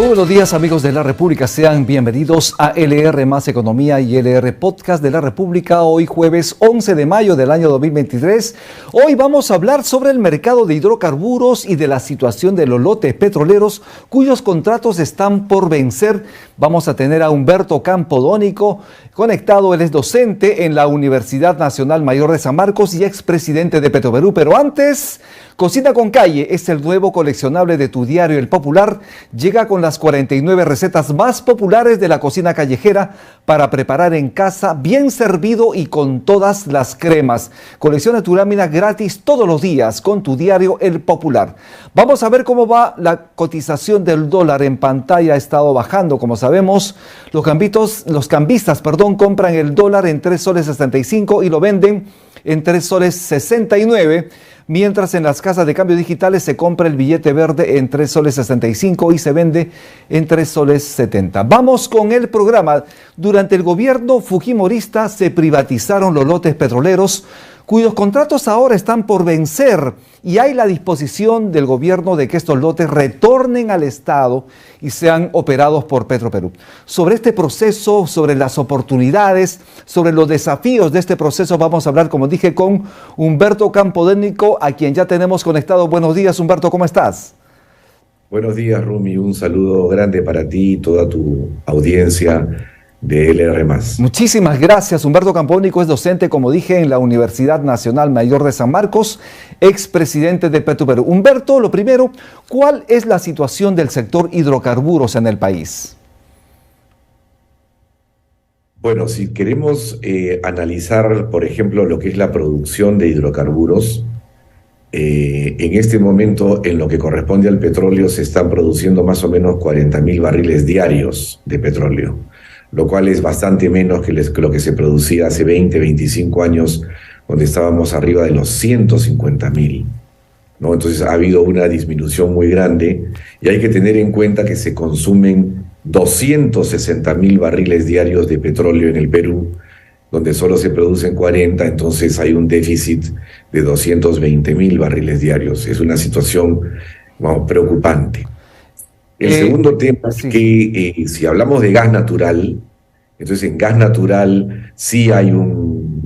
buenos días, amigos de la República, sean bienvenidos a LR Más Economía y LR Podcast de la República, hoy jueves 11 de mayo del año 2023. Hoy vamos a hablar sobre el mercado de hidrocarburos y de la situación de los lotes petroleros cuyos contratos están por vencer. Vamos a tener a Humberto Campodónico conectado, él es docente en la Universidad Nacional Mayor de San Marcos y expresidente de Petroperú. Pero antes, Cocina con Calle es el nuevo coleccionable de tu diario El Popular. Llega con las 49 recetas más populares de la cocina callejera para preparar en casa, bien servido y con todas las cremas. Colecciona tu lámina gratis todos los días con tu diario El Popular. Vamos a ver cómo va la cotización del dólar. En pantalla ha estado bajando, como sabemos. Los cambistas, compran el dólar en 3 soles 65 y lo venden en 3 soles 69. Mientras en las casas de cambio digitales se compra el billete verde en 3 soles 65 y se vende en 3 soles 70. Vamos con el programa. Durante el gobierno fujimorista se privatizaron los lotes petroleros, cuyos contratos ahora están por vencer, y hay la disposición del gobierno de que estos lotes retornen al Estado y sean operados por Petroperú. Sobre este proceso, sobre las oportunidades, sobre los desafíos de este proceso, vamos a hablar, como dije, con Humberto Campodónico, a quien ya tenemos conectado. Buenos días, Humberto, ¿cómo estás? Buenos días, Rumi. Un saludo grande para ti y toda tu audiencia de LR+. Muchísimas gracias. Humberto Campodónico es docente, como dije, en la Universidad Nacional Mayor de San Marcos, expresidente de Petroperú. Humberto, lo primero, ¿cuál es la situación del sector hidrocarburos en el país? Bueno, si queremos analizar, por ejemplo, lo que es la producción de hidrocarburos, en este momento, en lo que corresponde al petróleo, se están produciendo más o menos 40.000 barriles diarios de petróleo, lo cual es bastante menos que lo que se producía hace 20, 25 años, donde estábamos arriba de los 150.000, ¿no? Entonces ha habido una disminución muy grande y hay que tener en cuenta que se consumen 260.000 barriles diarios de petróleo en el Perú, donde solo se producen 40, entonces hay un déficit de 220.000 barriles diarios. Es una situación, preocupante. El segundo tema es que si hablamos de gas natural, entonces en gas natural sí hay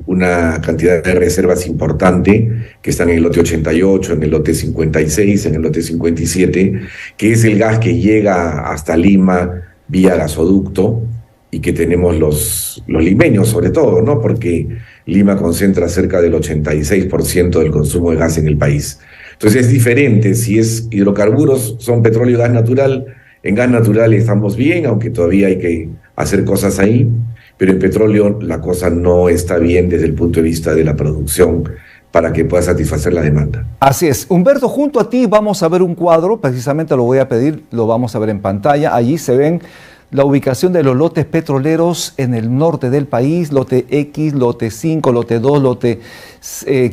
una cantidad de reservas importante que están en el lote 88, en el lote 56, en el lote 57, que es el gas que llega hasta Lima vía gasoducto y que tenemos los limeños sobre todo, ¿no? Porque Lima concentra cerca del 86% del consumo de gas en el país. Entonces es diferente si es hidrocarburos, son petróleo y gas natural. En gas natural estamos bien, aunque todavía hay que hacer cosas ahí, pero en petróleo la cosa no está bien desde el punto de vista de la producción para que pueda satisfacer la demanda. Así es. Humberto, junto a ti vamos a ver un cuadro, precisamente lo voy a pedir, lo vamos a ver en pantalla. Allí se ven la ubicación de los lotes petroleros en el norte del país, lote X, lote 5, lote 2, lote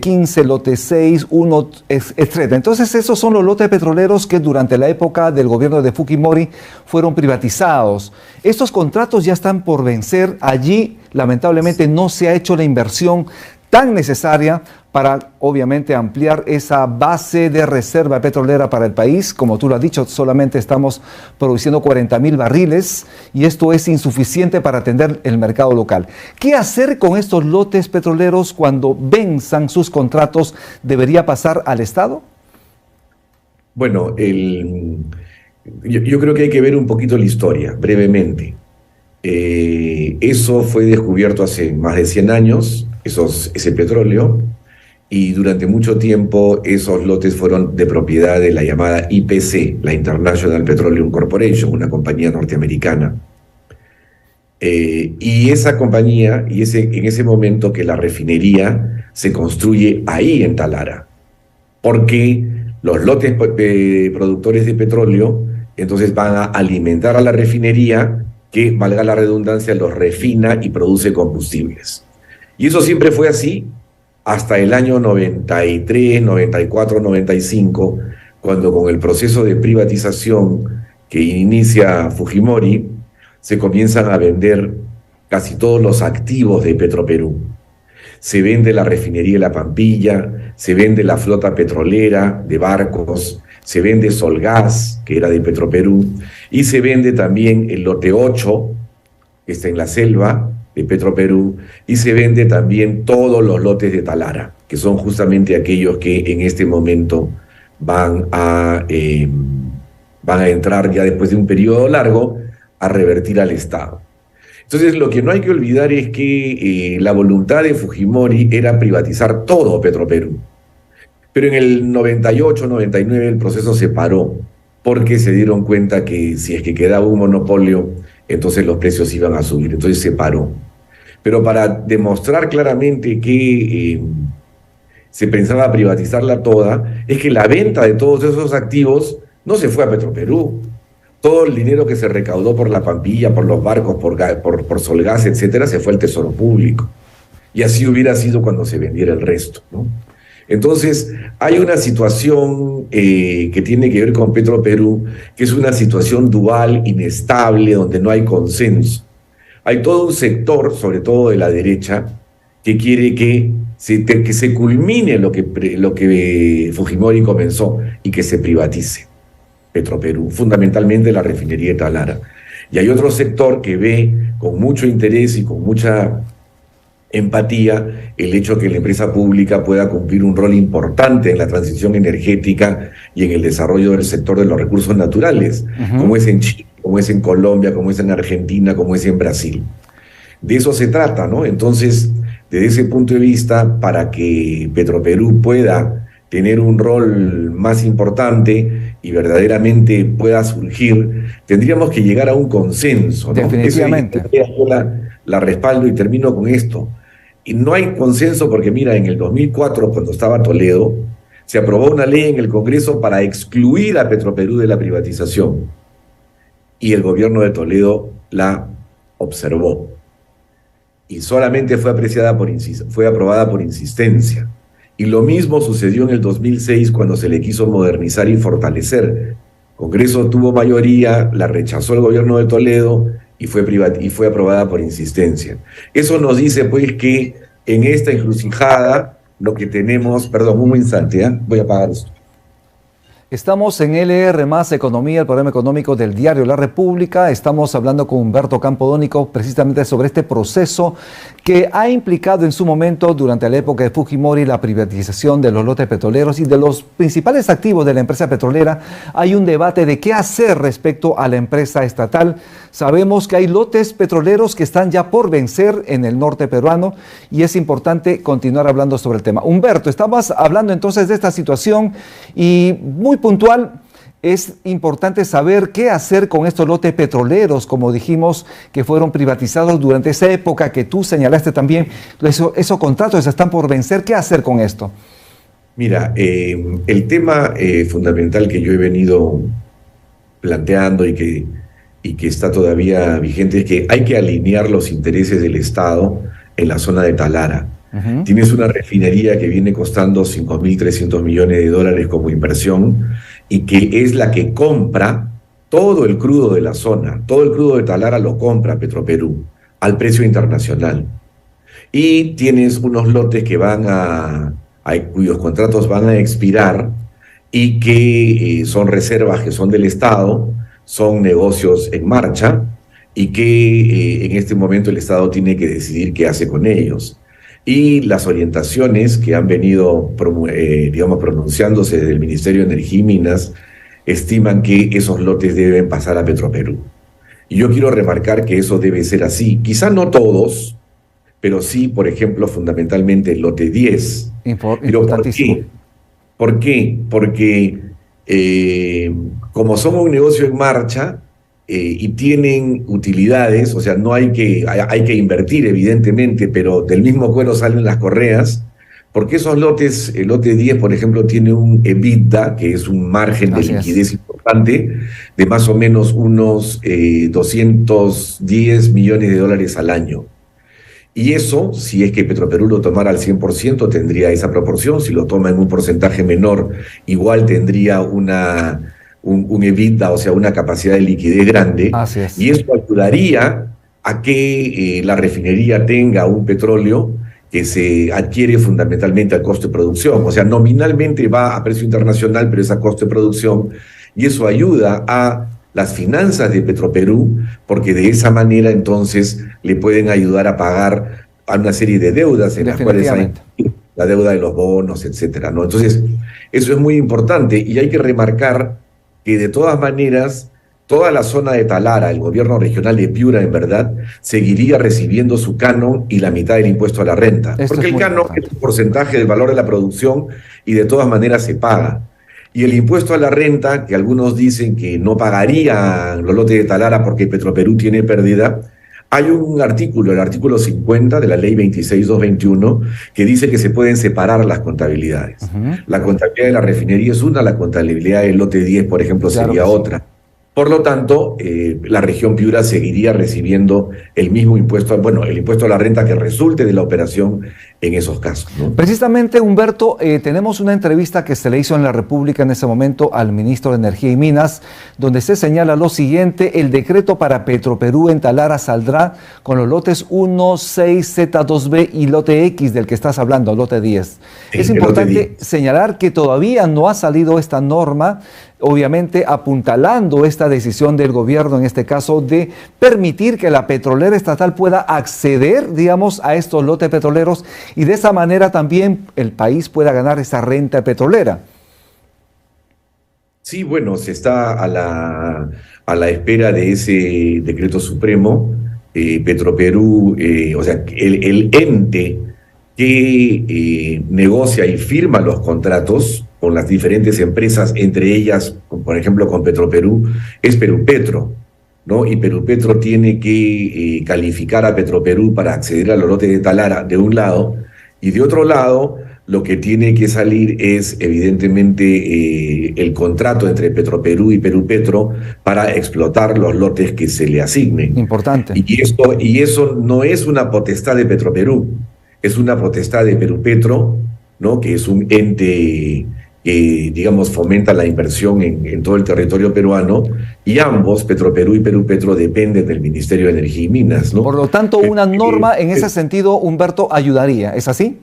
15, lote 6, 1, etc. Entonces esos son los lotes petroleros que durante la época del gobierno de Fujimori fueron privatizados. Estos contratos ya están por vencer. Allí lamentablemente no se ha hecho la inversión tan necesaria para, obviamente, ampliar esa base de reserva petrolera para el país. Como tú lo has dicho, solamente estamos produciendo 40.000 barriles y esto es insuficiente para atender el mercado local. ¿Qué hacer con estos lotes petroleros cuando venzan sus contratos? ¿Debería pasar al Estado? Bueno, yo creo que hay que ver un poquito la historia, brevemente. Eso fue descubierto hace más de 100 años, ese petróleo, y durante mucho tiempo esos lotes fueron de propiedad de la llamada IPC, la International Petroleum Corporation, una compañía norteamericana. Y esa compañía, en ese momento que la refinería se construye ahí en Talara, porque los lotes de productores de petróleo entonces van a alimentar a la refinería que, valga la redundancia, los refina y produce combustibles. Y eso siempre fue así hasta el año 93, 94, 95, cuando con el proceso de privatización que inicia Fujimori, se comienzan a vender casi todos los activos de Petroperú. se vende la refinería de La Pampilla, se vende la flota petrolera de barcos, se vende Solgas, que era de Petroperú, y se vende también el lote 8, que está en la selva de Petroperú, y se vende también todos los lotes de Talara, que son justamente aquellos que en este momento van a entrar ya después de un periodo largo a revertir al Estado. Entonces, lo que no hay que olvidar es que la voluntad de Fujimori era privatizar todo Petroperú. Pero en el 98, 99 el proceso se paró porque se dieron cuenta que si es que quedaba un monopolio, entonces los precios iban a subir. Entonces se paró. Pero para demostrar claramente que se pensaba privatizarla toda, es que la venta de todos esos activos no se fue a Petroperú. Todo el dinero que se recaudó por La Pampilla, por los barcos, por Solgas, etcétera, se fue al Tesoro Público. Y así hubiera sido cuando se vendiera el resto, ¿no? Entonces, hay una situación que tiene que ver con Petroperú, que es una situación dual, inestable, donde no hay consenso. Hay todo un sector, sobre todo de la derecha, que quiere que se culmine lo que Fujimori comenzó y que se privatice Petroperú, fundamentalmente la refinería de Talara. Y hay otro sector que ve con mucho interés y con mucha empatía el hecho que la empresa pública pueda cumplir un rol importante en la transición energética y en el desarrollo del sector de los recursos naturales, como es en Chile, como es en Colombia, como es en Argentina, como es en Brasil. De eso se trata, ¿no? Entonces, desde ese punto de vista, para que Petroperú pueda tener un rol más importante y verdaderamente pueda surgir, tendríamos que llegar a un consenso, ¿no? Definitivamente. Yo la respaldo y termino con esto. Y no hay consenso porque, mira, en el 2004, cuando estaba Toledo, se aprobó una ley en el Congreso para excluir a Petroperú de la privatización. Y el gobierno de Toledo la observó. Y solamente fue aprobada por insistencia. Y lo mismo sucedió en el 2006 cuando se le quiso modernizar y fortalecer. El Congreso tuvo mayoría, la rechazó el gobierno de Toledo y fue aprobada por insistencia. Eso nos dice pues que en esta encrucijada lo que tenemos, perdón, un instante, voy a apagar esto. Estamos en LR más Economía, el programa económico del diario La República. Estamos hablando con Humberto Campodónico precisamente sobre este proceso que ha implicado en su momento, durante la época de Fujimori, la privatización de los lotes petroleros y de los principales activos de la empresa petrolera. Hay un debate de qué hacer respecto a la empresa estatal. Sabemos que hay lotes petroleros que están ya por vencer en el norte peruano y es importante continuar hablando sobre el tema. Humberto, estamos hablando entonces de esta situación y muy puntual, es importante saber qué hacer con estos lotes petroleros, como dijimos, que fueron privatizados durante esa época que tú señalaste también. Esos contratos están por vencer. ¿Qué hacer con esto? Mira, el tema fundamental que yo he venido planteando y que está todavía vigente es que hay que alinear los intereses del Estado en la zona de Talara. Tienes una refinería que viene costando $5.300 millones como inversión y que es la que compra todo el crudo de la zona. Todo el crudo de Talara lo compra Petroperú al precio internacional. Y tienes unos lotes que cuyos contratos van a expirar y que son reservas que son del Estado, son negocios en marcha y que en este momento el Estado tiene que decidir qué hace con ellos. Y las orientaciones que han venido, pronunciándose desde el Ministerio de Energía y Minas estiman que esos lotes deben pasar a Petroperú. Y yo quiero remarcar que eso debe ser así. Quizá no todos, pero sí, por ejemplo, fundamentalmente el lote 10. Pero ¿por qué? Porque como somos un negocio en marcha, y tienen utilidades, o sea, no hay que invertir, evidentemente, pero del mismo cuero salen las correas, porque esos lotes, el lote 10, por ejemplo, tiene un EBITDA, que es un margen de liquidez importante, de más o menos unos $210 millones al año. Y eso, si es que Petroperú lo tomara al 100%, tendría esa proporción. Si lo toma en un porcentaje menor, igual tendría un EBITDA, o sea, una capacidad de liquidez grande. Así es. Y eso ayudaría a que la refinería tenga un petróleo que se adquiere fundamentalmente al costo de producción. O sea, nominalmente va a precio internacional, pero es a costo de producción, y eso ayuda a las finanzas de Petroperú, porque de esa manera entonces le pueden ayudar a pagar a una serie de deudas en las cuales hay la deuda de los bonos, etcétera, ¿no? Entonces, eso es muy importante y hay que remarcar que de todas maneras, toda la zona de Talara, el gobierno regional de Piura, en verdad, seguiría recibiendo su canon y la mitad del impuesto a la renta. Porque el canon es un porcentaje del valor de la producción y de todas maneras se paga. Y el impuesto a la renta, que algunos dicen que no pagarían los lotes de Talara porque Petroperú tiene pérdida, hay un artículo, el artículo 50 de la ley 26221, que dice que se pueden separar las contabilidades. La contabilidad de la refinería es una, la contabilidad del lote 10, por ejemplo, sería otra. Por lo tanto, la región Piura seguiría recibiendo el mismo impuesto, bueno, el impuesto a la renta que resulte de la operación en esos casos, ¿no? Precisamente, Humberto, tenemos una entrevista que se le hizo en La República en ese momento al ministro de Energía y Minas, donde se señala lo siguiente: el decreto para Petroperú en Talara saldrá con los lotes 1, 6, Z2B y lote X del que estás hablando, lote 10. Sí, es importante señalar que todavía no ha salido esta norma, obviamente apuntalando esta decisión del gobierno, en este caso, de permitir que la petrolera estatal pueda acceder, digamos, a estos lotes petroleros y de esa manera también el país pueda ganar esa renta petrolera. Sí, bueno, se está a la espera de ese decreto supremo. Petroperú, o sea, el ente que negocia y firma los contratos con las diferentes empresas, entre ellas, por ejemplo, con Petroperú, es Perupetro, ¿no? Y Perupetro tiene que calificar a Petroperú para acceder a los lotes de Talara, de un lado, y de otro lado, lo que tiene que salir es, evidentemente, el contrato entre Petroperú y Perupetro para explotar los lotes que se le asignen. Importante. Y eso no es una potestad de Petroperú, es una potestad de Perupetro, ¿no? Que es un ente que, digamos, fomenta la inversión en todo el territorio peruano, y ambos, Petroperú y Perupetro, dependen del Ministerio de Energía y Minas, ¿no? Por lo tanto, una norma en ese sentido, Humberto, ayudaría, ¿es así?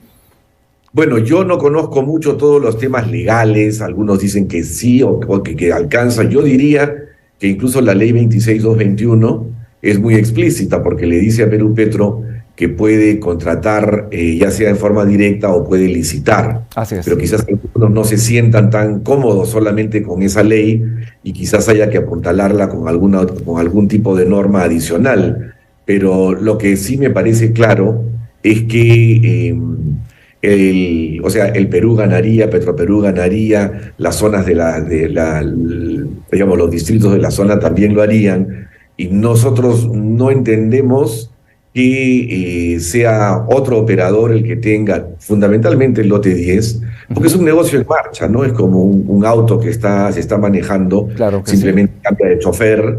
Bueno, yo no conozco mucho todos los temas legales, algunos dicen que sí o que alcanza. Yo diría que incluso la ley 26221 es muy explícita, porque le dice a Perupetro que puede contratar, ya sea en forma directa o puede licitar. Así es. Pero quizás algunos no se sientan tan cómodos solamente con esa ley y quizás haya que apuntalarla con algún tipo de norma adicional. Pero lo que sí me parece claro es que el Perú ganaría, Petroperú ganaría, las zonas digamos, los distritos de la zona también lo harían, y nosotros no entendemos que sea otro operador el que tenga fundamentalmente el lote 10, porque es un negocio en marcha, ¿no? Es como un auto que se está manejando, claro que simplemente cambia de chofer,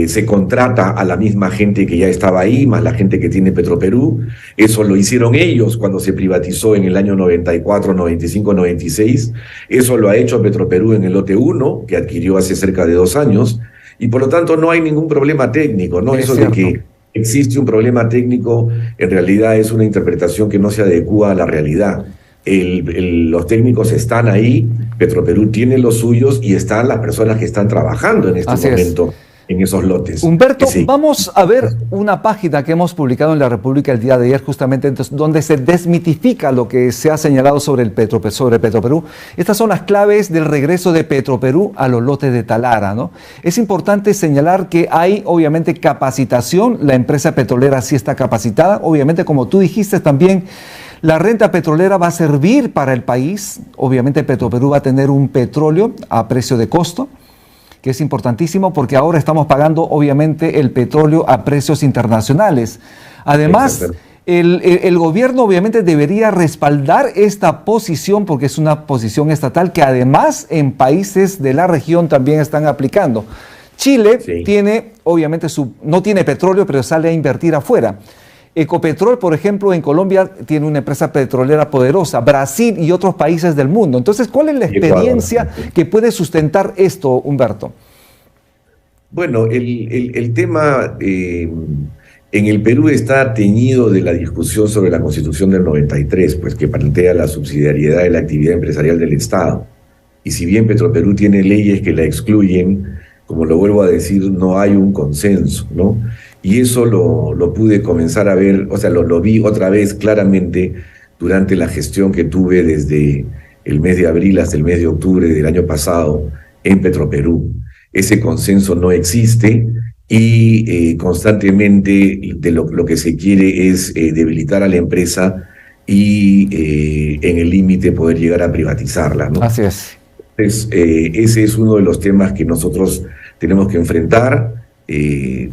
se contrata a la misma gente que ya estaba ahí, más la gente que tiene Petroperú. Eso lo hicieron ellos cuando se privatizó en el año 94, 95, 96. Eso lo ha hecho Petroperú en el lote 1, que adquirió hace cerca de 2 años, y por lo tanto no hay ningún problema técnico, ¿no? Eso de que existe un problema técnico, en realidad es una interpretación que no se adecúa a la realidad. Los técnicos están ahí, Petroperú tiene los suyos y están las personas que están trabajando en este momento en esos lotes. Humberto, vamos a ver una página que hemos publicado en La República el día de ayer, justamente donde se desmitifica lo que se ha señalado sobre Petroperú. Estas son las claves del regreso de Petroperú a los lotes de Talara, ¿no? Es importante señalar que hay, obviamente, capacitación. La empresa petrolera sí está capacitada. Obviamente, como tú dijiste también, la renta petrolera va a servir para el país. Obviamente, Petroperú va a tener un petróleo a precio de costo, que es importantísimo porque ahora estamos pagando obviamente el petróleo a precios internacionales. Además, el gobierno obviamente debería respaldar esta posición, porque es una posición estatal que además en países de la región también están aplicando. Chile tiene obviamente no tiene petróleo, pero sale a invertir afuera. Ecopetrol, por ejemplo, en Colombia tiene una empresa petrolera poderosa, Brasil y otros países del mundo. Entonces, ¿cuál es la experiencia que puede sustentar esto, Humberto? Bueno, el tema en el Perú está teñido de la discusión sobre la Constitución del 93, pues que plantea la subsidiariedad de la actividad empresarial del Estado. Y si bien Petroperú tiene leyes que la excluyen, como lo vuelvo a decir, no hay un consenso, ¿no? Y eso lo pude comenzar a ver, o sea, lo vi otra vez claramente durante la gestión que tuve desde el mes de abril hasta el mes de octubre del año pasado en Petroperú. Ese consenso no existe y constantemente lo que se quiere es debilitar a la empresa y en el límite poder llegar a privatizarla, ¿no? Así es. Entonces, ese es uno de los temas que nosotros tenemos que enfrentar. El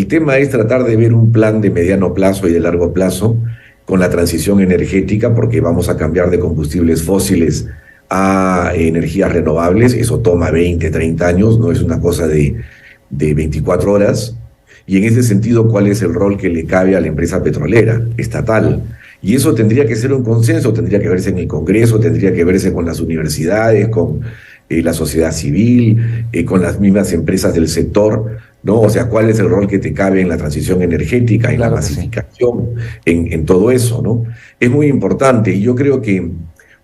tema es tratar de ver un plan de mediano plazo y de largo plazo con la transición energética, porque vamos a cambiar de combustibles fósiles a energías renovables. Eso toma 20, 30 años, no es una cosa de 24 horas. Y en ese sentido, ¿cuál es el rol que le cabe a la empresa petrolera estatal? Y eso tendría que ser un consenso, tendría que verse en el Congreso, tendría que verse con las universidades, con la sociedad civil, con las mismas empresas del sector, ¿no? O sea, ¿cuál es el rol que te cabe en la transición energética, en Claro la que sí. masificación, en todo eso, ¿no? Es muy importante y yo creo que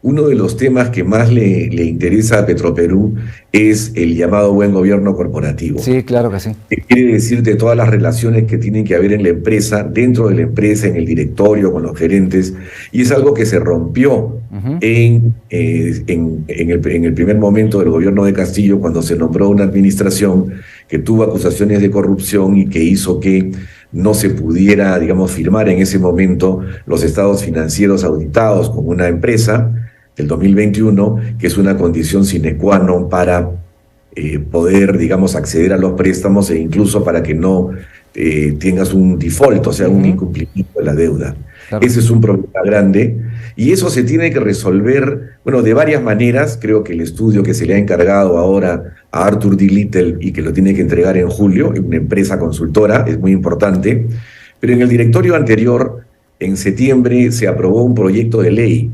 uno de los temas que más le interesa a Petroperú es el llamado buen gobierno corporativo. Sí, claro que sí. ¿Qué quiere decir de todas las relaciones que tienen que haber en la empresa, dentro de la empresa, en el directorio, con los gerentes? Y es algo que se rompió en el primer momento del gobierno de Castillo, cuando se nombró una administración que tuvo acusaciones de corrupción y que hizo que no se pudiera, digamos, firmar en ese momento los estados financieros auditados con una empresa del 2021, que es una condición sine qua non para poder, digamos, acceder a los préstamos e incluso para que no tengas un default, o sea, un incumplimiento de la deuda. Claro. Ese es un problema grande y eso se tiene que resolver, bueno, de varias maneras. Creo que el estudio que se le ha encargado ahora a Arthur D. Little y que lo tiene que entregar en julio, una empresa consultora, es muy importante, pero en el directorio anterior, en septiembre, se aprobó un proyecto de ley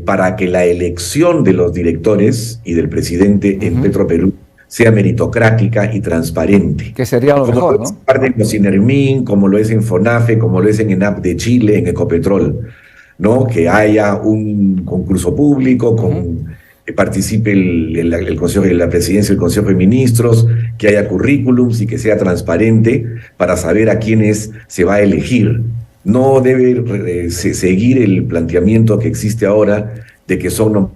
para que la elección de los directores y del presidente en Petroperú sea meritocrática y transparente. Que sería lo mejor, ¿no? Como lo es en Sinermin, como lo es en FONAFE, como lo es en ENAP de Chile, en Ecopetrol, ¿no? Que haya un concurso público, que participe el Consejo de la Presidencia, el Consejo de Ministros, que haya currículums y que sea transparente para saber a quiénes se va a elegir. No debe seguir el planteamiento que existe ahora de que son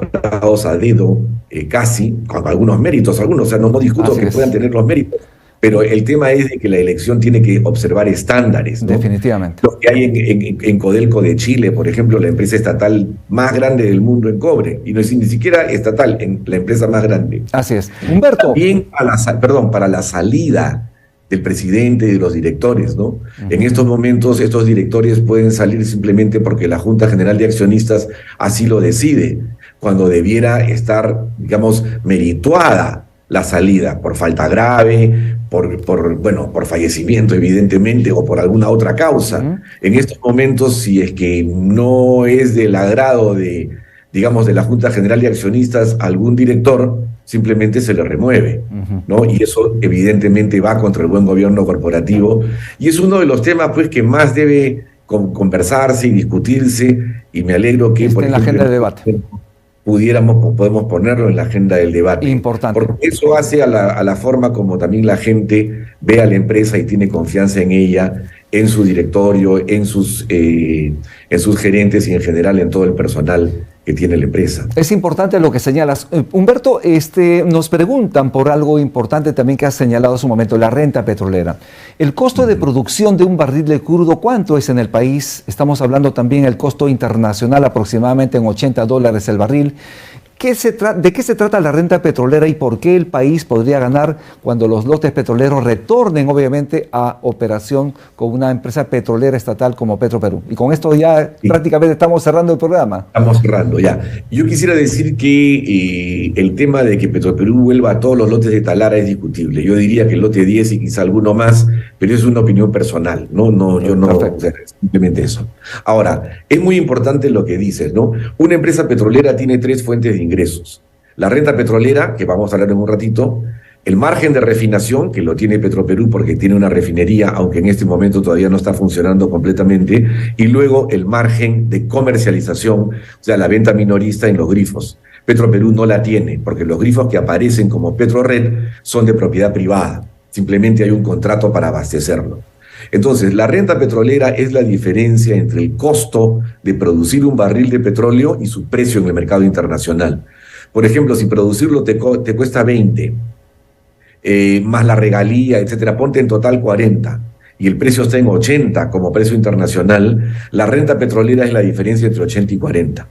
nombrados a dedo, casi, con algunos méritos, algunos, o sea, no discuto que puedan tener los méritos, pero el tema es de que la elección tiene que observar estándares, ¿no? Definitivamente. Lo que hay en Codelco de Chile, por ejemplo, la empresa estatal más grande del mundo en cobre, y no es ni siquiera estatal, la empresa más grande. Así es. Humberto. También para la salida del presidente y de los directores, ¿no? En estos momentos, estos directores pueden salir simplemente porque la Junta General de Accionistas así lo decide, cuando debiera estar, digamos, merituada la salida por falta grave, por fallecimiento, evidentemente, o por alguna otra causa. En estos momentos, si es que no es del agrado de, digamos, de la Junta General de Accionistas algún director, simplemente se le remueve, ¿no? Y eso evidentemente va contra el buen gobierno corporativo, y es uno de los temas, pues, que más debe conversarse y discutirse, y me alegro que, por ejemplo, en la agenda de debate podemos ponerlo en la agenda del debate. Importante. Porque eso hace a la forma como también la gente ve a la empresa y tiene confianza en ella, en su directorio, en sus gerentes y en general en todo el personal que tiene la empresa. Es importante lo que señalas. Humberto, nos preguntan por algo importante también que has señalado hace un momento, la renta petrolera. El costo de producción de un barril de crudo, ¿cuánto es en el país? Estamos hablando también del costo internacional, aproximadamente en $80 el barril. ¿De qué se trata la renta petrolera y por qué el país podría ganar cuando los lotes petroleros retornen, obviamente, a operación con una empresa petrolera estatal como Petroperú? Y con esto ya prácticamente estamos cerrando el programa. Estamos cerrando, ya. Yo quisiera decir que el tema de que Petroperú vuelva a todos los lotes de Talara es discutible. Yo diría que el lote 10 y quizá alguno más, pero es una opinión personal. Yo no, o sea, simplemente eso. Ahora, es muy importante lo que dices, ¿no? Una empresa petrolera tiene 3 fuentes de ingresos. La renta petrolera, que vamos a hablar en un ratito, El margen de refinación, que lo tiene Petroperú porque tiene una refinería, aunque en este momento todavía no está funcionando completamente, y luego el margen de comercialización, o sea, la venta minorista en los grifos. Petroperú no la tiene, porque los grifos que aparecen como Petrored son de propiedad privada. Simplemente hay un contrato para abastecerlo. Entonces, la renta petrolera es la diferencia entre el costo de producir un barril de petróleo y su precio en el mercado internacional. Por ejemplo, si producirlo te cuesta 20, más la regalía, etcétera, ponte en total 40, y el precio está en 80 como precio internacional, la renta petrolera es la diferencia entre 80 y 40,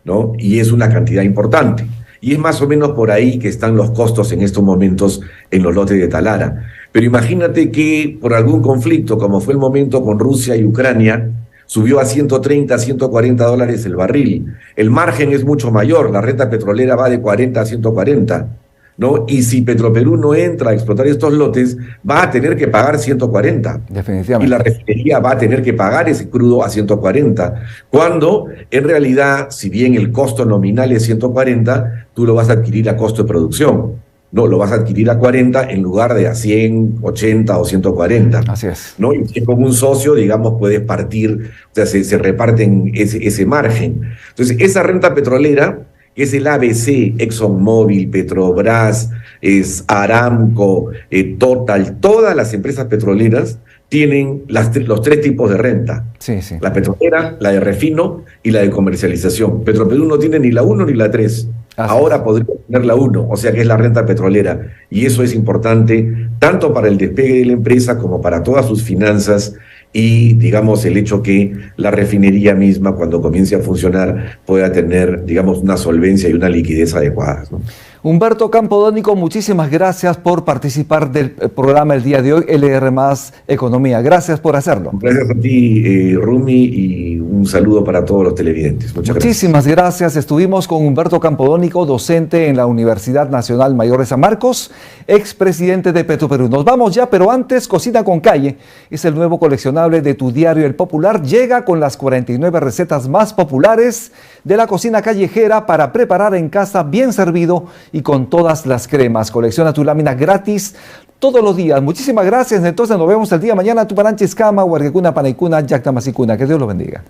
¿no? Y es una cantidad importante. Y es más o menos por ahí que están los costos en estos momentos en los lotes de Talara. Pero imagínate que por algún conflicto, como fue el momento con Rusia y Ucrania, subió a 130, 140 dólares el barril. El margen es mucho mayor, la renta petrolera va de 40 a 140, ¿no? Y si Petroperú no entra a explotar estos lotes, va a tener que pagar 140. Definitivamente. Y la refinería va a tener que pagar ese crudo a 140. Cuando, en realidad, si bien el costo nominal es 140, tú lo vas a adquirir a costo de producción. No, lo vas a adquirir a 40 en lugar de a 100, 80 o 140. Así es. ¿No? Y si es como un socio, digamos, puedes partir, o sea, se reparten ese margen. Entonces, esa renta petrolera, que es el ABC, ExxonMobil, Petrobras, es Aramco, Total, todas las empresas petroleras tienen los tres tipos de renta. Sí, sí. La petrolera, la de refino y la de comercialización. Petroperú no tiene ni la 1 ni la 3. Ahora podría tener la 1, o sea que es la renta petrolera. Y eso es importante tanto para el despegue de la empresa como para todas sus finanzas y, digamos, el hecho que la refinería misma, cuando comience a funcionar, pueda tener, digamos, una solvencia y una liquidez adecuadas, ¿no? Humberto Campodónico, muchísimas gracias por participar del programa el día de hoy, LR Más Economía. Gracias por hacerlo. Gracias a ti, Rumi, y un saludo para todos los televidentes. Muchísimas gracias. Estuvimos con Humberto Campodónico, docente en la Universidad Nacional Mayor de San Marcos, expresidente de Petroperú. Nos vamos ya, pero antes, Cocina con Calle es el nuevo coleccionable de tu diario El Popular. Llega con las 49 recetas más populares de la cocina callejera para preparar en casa bien servido y con todas las cremas. Colecciona tu lámina gratis todos los días. Muchísimas gracias. Entonces nos vemos el día de mañana. Tuparanchis Kama, Huarquecuna, Panaicuna, Yactamasicuna. Que Dios lo bendiga.